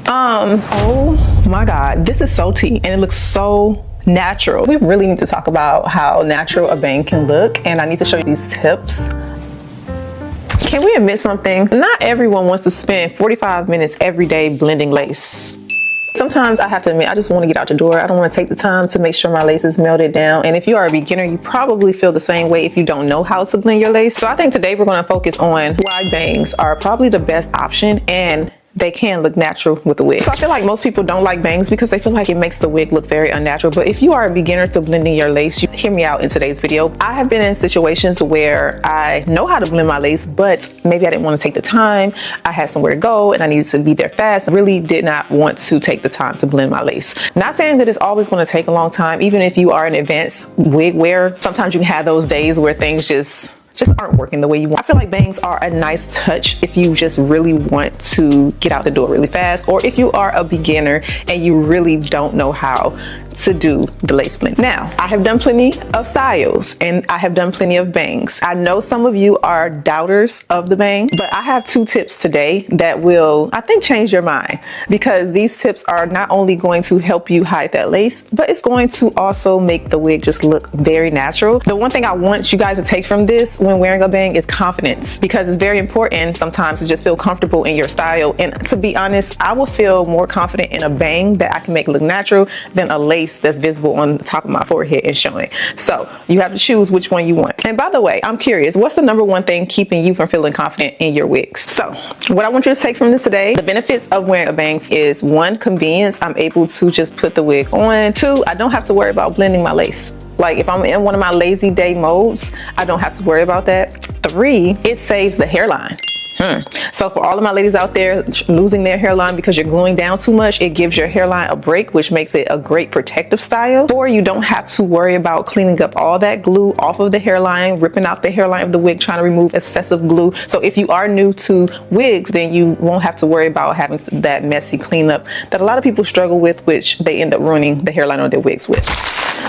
Oh my God, this is so tea and it looks so natural. We really need to talk about how natural a bang can look, and I need to show you these tips. Can we admit something? Not everyone wants to spend 45 minutes every day blending lace. Sometimes I have to admit, I just want to get out the door. I don't want to take the time to make sure my lace is melted down. And if you are a beginner, you probably feel the same way if you don't know how to blend your lace. So I think today we're going to focus on why bangs are probably the best option, and they can look natural with a wig. So I feel like most people don't like bangs because they feel like it makes the wig look very unnatural. But if you are a beginner to blending your lace, you hear me out in today's video. I have been in situations where I know how to blend my lace, but maybe I didn't want to take the time. I had somewhere to go and I needed to be there fast. I really did not want to take the time to blend my lace. Not saying that it's always going to take a long time. Even if you are an advanced wig wearer, sometimes you can have those days where things just aren't working the way you want. I feel like bangs are a nice touch if you just really want to get out the door really fast, or if you are a beginner and you really don't know how to do the lace blend. Now, I have done plenty of styles and I have done plenty of bangs. I know some of you are doubters of the bang, but I have 2 tips today that will, I think, change your mind, because these tips are not only going to help you hide that lace, but it's going to also make the wig just look very natural. The one thing I want you guys to take from this when wearing a bang is confidence, because it's very important sometimes to just feel comfortable in your style. And to be honest, I will feel more confident in a bang that I can make look natural than a lace that's visible on the top of my forehead and showing. So you have to choose which one you want. And by the way, I'm curious, what's the #1 thing keeping you from feeling confident in your wigs? So what I want you to take from this today, the benefits of wearing a bang is 1, convenience. I'm able to just put the wig on. 2, I don't have to worry about blending my lace. Like if I'm in one of my lazy day modes, I don't have to worry about that. 3, it saves the hairline. So for all of my ladies out there losing their hairline because you're gluing down too much, it gives your hairline a break, which makes it a great protective style. 4, you don't have to worry about cleaning up all that glue off of the hairline, ripping out the hairline of the wig, trying to remove excessive glue. So if you are new to wigs, then you won't have to worry about having that messy cleanup that a lot of people struggle with, which they end up ruining the hairline on their wigs with.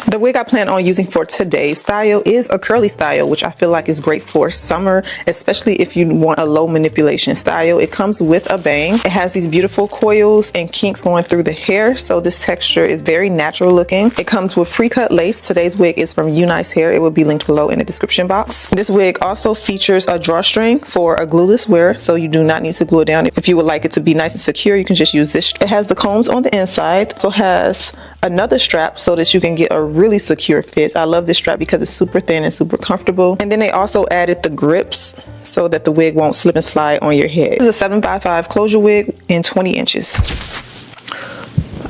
The wig I plan on using for today's style is a curly style, which I feel like is great for summer, especially if you want a low manipulation style. It comes with a bang. It has these beautiful coils and kinks going through the hair, so this texture is very natural looking. It comes with pre-cut lace. Today's wig is from Unice Hair. It will be linked below in the description box. This wig also features a drawstring for a glueless wear, so you do not need to glue it down. If you would like it to be nice and secure, you can just use this. It has the combs on the inside. It also has another strap so that you can get a really secure fit. I love this strap because it's super thin and super comfortable. And then they also added the grips so that the wig won't slip and slide on your head. This is a 7x5 closure wig in 20 inches.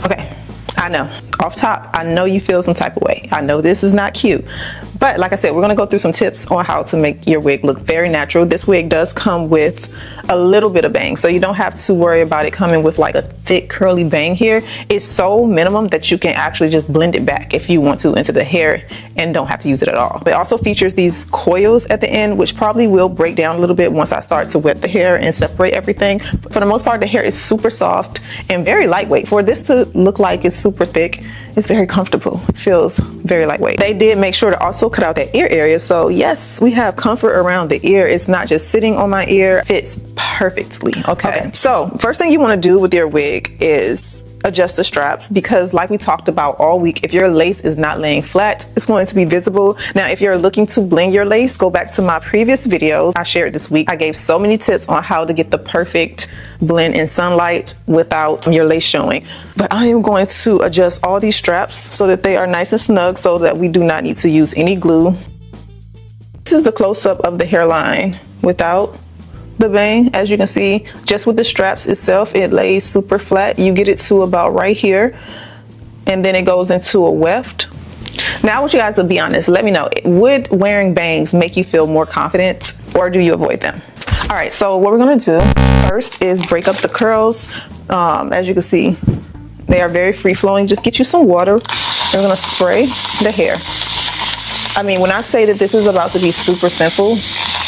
Okay, I know, off top, I know you feel some type of way. I know this is not cute. But like I said, we're going to go through some tips on how to make your wig look very natural. This wig does come with a little bit of bang, so you don't have to worry about it coming with like a thick curly bang here. It's so minimum that you can actually just blend it back if you want to into the hair and don't have to use it at all. It also features these coils at the end, which probably will break down a little bit once I start to wet the hair and separate everything. But for the most part, the hair is super soft and very lightweight. For this to look like it's super thick, it's very comfortable. It feels very lightweight. They did make sure to also cut out that ear area, so yes, we have comfort around the ear. It's not just sitting on my ear. It fits perfectly. Okay, so first thing you want to do with your wig is adjust the straps, because like we talked about all week, if your lace is not laying flat, it's going to be visible. Now, if you're looking to blend your lace, go back to my previous videos I shared this week. I gave so many tips on how to get the perfect blend in sunlight without your lace showing. But I am going to adjust all these straps so that they are nice and snug, so that we do not need to use any glue. This is the close-up of the hairline without the bang. As you can see, just with the straps itself, it lays super flat. You get it to about right here, and then it goes into a weft. Now I want you guys to be honest. Let me know, would wearing bangs make you feel more confident, or do you avoid them? All right, so what we're gonna do first is break up the curls. As you can see, they are very free-flowing. Just get you some water. We're gonna spray the hair. I mean, when I say that this is about to be super simple,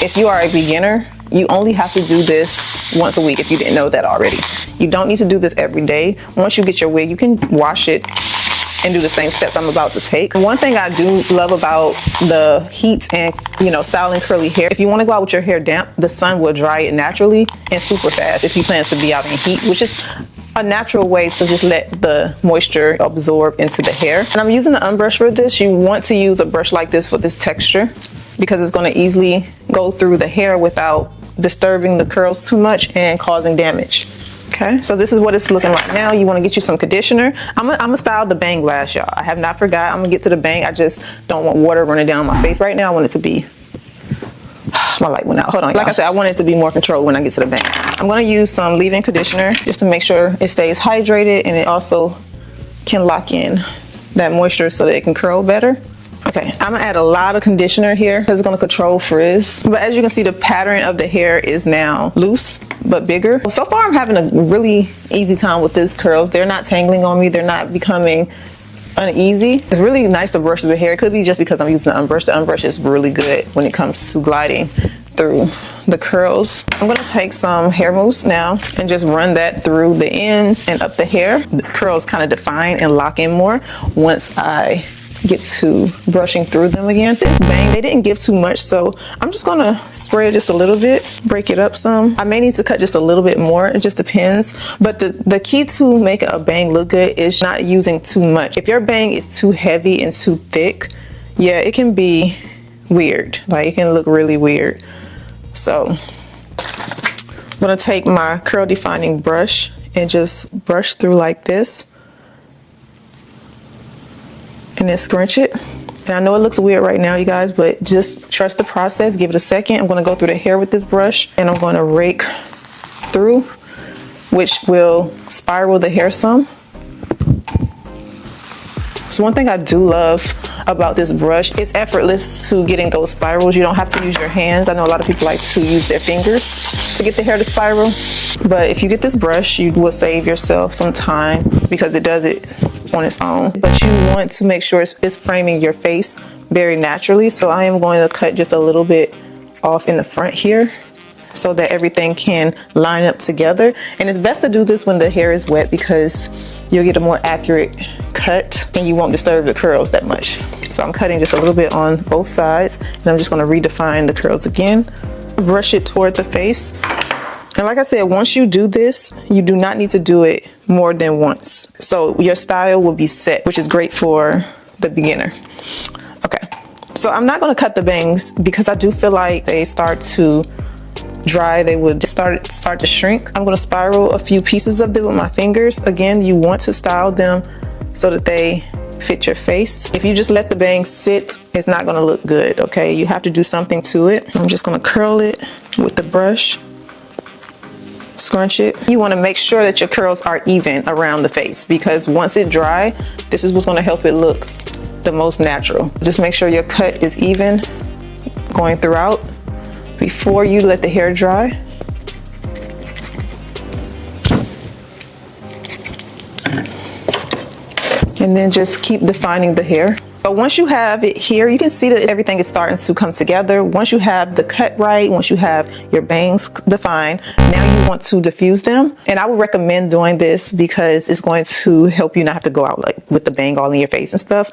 if you are a beginner, you only have to do this once a week if you didn't know that already. You don't need to do this every day. Once you get your wig, you can wash it and do the same steps I'm about to take. One thing I do love about the heat and, you know, styling curly hair, if you want to go out with your hair damp, the sun will dry it naturally and super fast if you plan to be out in heat, which is a natural way to just let the moisture absorb into the hair. And I'm using the unbrush for this. You want to use a brush like this for this texture because it's going to easily go through the hair without disturbing the curls too much and causing damage. Okay, so this is what it's looking like now. You want to get you some conditioner. I'm gonna style the bang lash, y'all. I have not forgot. I'm gonna get to the bang. I just don't want water running down my face right now. I want it to be, my light went out. Hold on. Like I said, I want it to be more controlled when I get to the bang. I'm gonna use some leave-in conditioner just to make sure it stays hydrated and it also can lock in that moisture so that it can curl better. Okay, I'm gonna add a lot of conditioner here because it's gonna control frizz. But as you can see, the pattern of the hair is now loose but bigger. So far, I'm having a really easy time with these curls. They're not tangling on me. They're not becoming uneasy. It's really nice to brush the hair. It could be just because I'm using the unbrush. The unbrush is really good when it comes to gliding through the curls. I'm gonna take some hair mousse now and just run that through the ends and up the hair. The curls kind of define and lock in more once I get to brushing through them again. This bang, they didn't give too much, so I'm just gonna spray it just a little bit, break it up some. I may need to cut just a little bit more, it just depends. But the key to making a bang look good is not using too much. If your bang is too heavy and too thick, yeah, it can be weird. Like, it can look really weird. So I'm gonna take my curl defining brush and just brush through like this. And then scrunch it. And I know it looks weird right now, you guys, but just trust the process. Give it a second. I'm going to go through the hair with this brush and I'm going to rake through, which will spiral the hair some. So one thing I do love about this brush, it's effortless to getting those spirals. You don't have to use your hands. I know a lot of people like to use their fingers to get the hair to spiral. But if you get this brush, you will save yourself some time because it does it on its own. But you want to make sure it's framing your face very naturally. So I am going to cut just a little bit off in the front here so that everything can line up together. And it's best to do this when the hair is wet because you'll get a more accurate cut and you won't disturb the curls that much. So I'm cutting just a little bit on both sides and I'm just going to redefine the curls again. Brush it toward the face. And like I said, once you do this, you do not need to do it more than once. So your style will be set, which is great for the beginner. Okay, so I'm not going to cut the bangs because I do feel like they start to dry. They would start to shrink. I'm going to spiral a few pieces of them with my fingers. Again, you want to style them so that they fit your face. If you just let the bangs sit, it's not going to look good. Okay, you have to do something to it. I'm just going to curl it with the brush. Scrunch it. You want to make sure that your curls are even around the face because once it dry, this is what's going to help it look the most natural. Just make sure your cut is even going throughout before you let the hair dry. And then just keep defining the hair. But once you have it here, you can see that everything is starting to come together. Once you have the cut right, once you have your bangs defined, now you want to diffuse them. And I would recommend doing this because it's going to help you not have to go out like with the bang all in your face and stuff.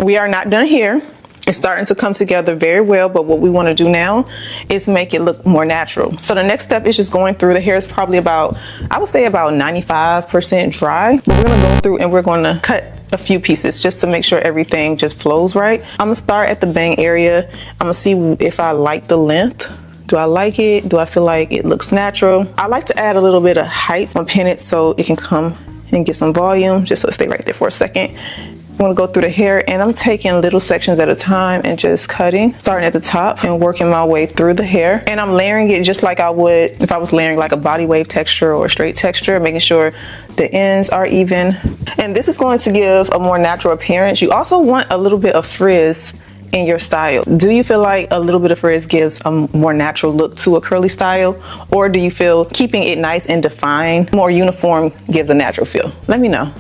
We are not done here. It's starting to come together very well, but what we want to do now is make it look more natural. So the next step is just going through. The hair is probably about, I would say about 95% dry. But we're going to go through and we're going to cut a few pieces just to make sure everything just flows right. I'm going to start at the bang area. I'm going to see if I like the length. Do I like it? Do I feel like it looks natural? I like to add a little bit of height on pin it so it can come and get some volume, just so it stay right there for a second. I'm going to go through the hair and I'm taking little sections at a time and just cutting, starting at the top and working my way through the hair. And I'm layering it just like I would if I was layering like a body wave texture or a straight texture, making sure the ends are even. And this is going to give a more natural appearance. You also want a little bit of frizz in your style. Do you feel like a little bit of frizz gives a more natural look to a curly style? Or do you feel keeping it nice and defined, more uniform, gives a natural feel? Let me know.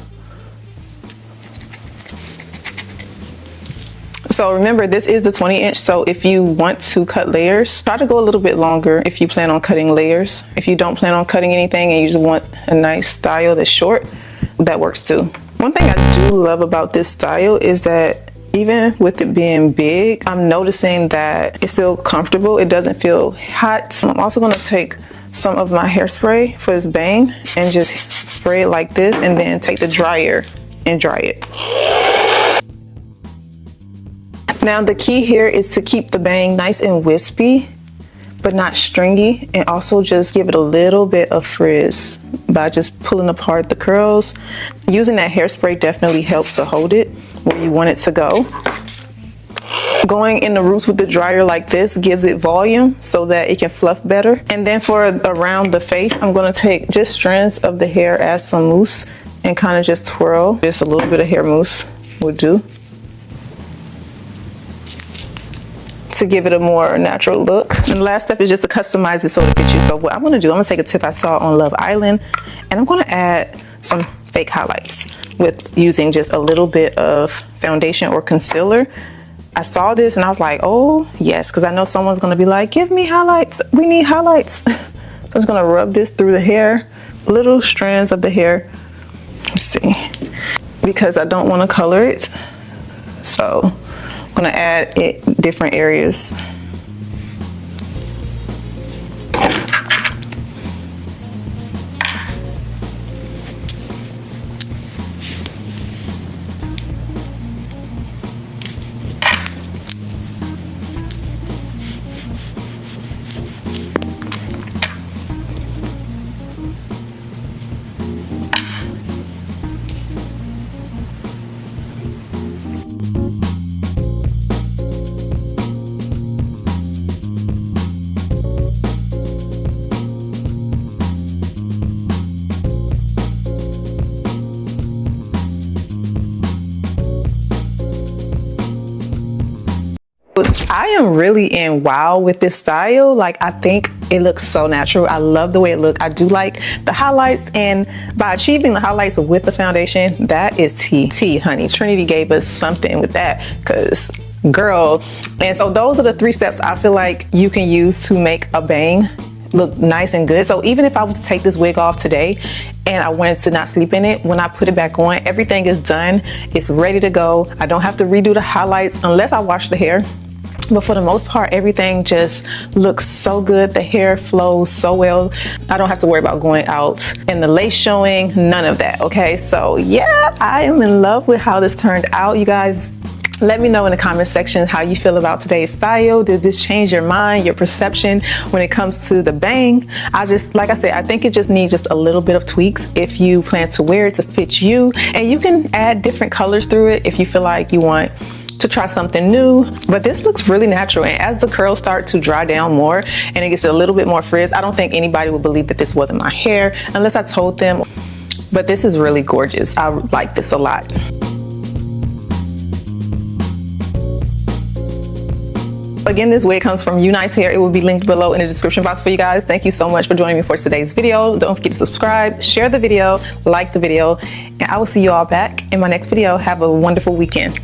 So So remember, this is the 20-inch. So if you want to cut layers, try to go a little bit longer if you plan on cutting layers. If you don't plan on cutting anything and you just want a nice style that's short, that works too. One thing I do love about this style is that even with it being big, I'm noticing that it's still comfortable. It doesn't feel hot. I'm also going to take some of my hairspray for this bang and just spray it like this, and then take the dryer and dry it. Now the key here is to keep the bang nice and wispy, but not stringy, and also just give it a little bit of frizz by just pulling apart the curls. Using that hairspray definitely helps to hold it where you want it to go. Going in the roots with the dryer like this gives it volume so that it can fluff better. And then for around the face, I'm going to take just strands of the hair, add some mousse, and kind of just twirl. Just a little bit of hair mousse will do to give it a more natural look. And the last step is just to customize it so it fits you. So what I'm going to do, I'm going to take a tip I saw on Love Island, and I'm going to add some fake highlights with using just a little bit of foundation or concealer. I saw this and I was like, oh yes, because I know someone's going to be like, give me highlights, we need highlights. So I'm just going to rub this through the hair, little strands of the hair. Let's see, because I don't want to color it, so I'm going to add it different areas. I am really in wow with this style. Like, I think it looks so natural. I love the way it looks. I do like the highlights, and by achieving the highlights with the foundation, that is tea, honey. Trinity gave us something with that, because girl. And so those are the 3 steps I feel like you can use to make a bang look nice and good. So even if I was to take this wig off today and I wanted to not sleep in it, when I put it back on, everything is done. It's ready to go. I don't have to redo the highlights unless I wash the hair. But for the most part, everything just looks so good. The hair flows so well. I don't have to worry about going out and the lace showing, none of that, okay? So yeah, I am in love with how this turned out. You guys, let me know in the comment section how you feel about today's style. Did this change your mind, your perception when it comes to the bang? Like I said, I think it just needs just a little bit of tweaks if you plan to wear it to fit you. And you can add different colors through it if you feel like you want to try something new. But this looks really natural, and as the curls start to dry down more and it gets a little bit more frizz, I don't think anybody would believe that this wasn't my hair unless I told them. But this is really gorgeous. I like this a lot. Again, this wig comes from Unice Hair. It will be linked below in the description box for you guys. Thank you so much for joining me for today's video. Don't forget to subscribe, share the video, like the video, and I will see you all back in my next video. Have a wonderful weekend.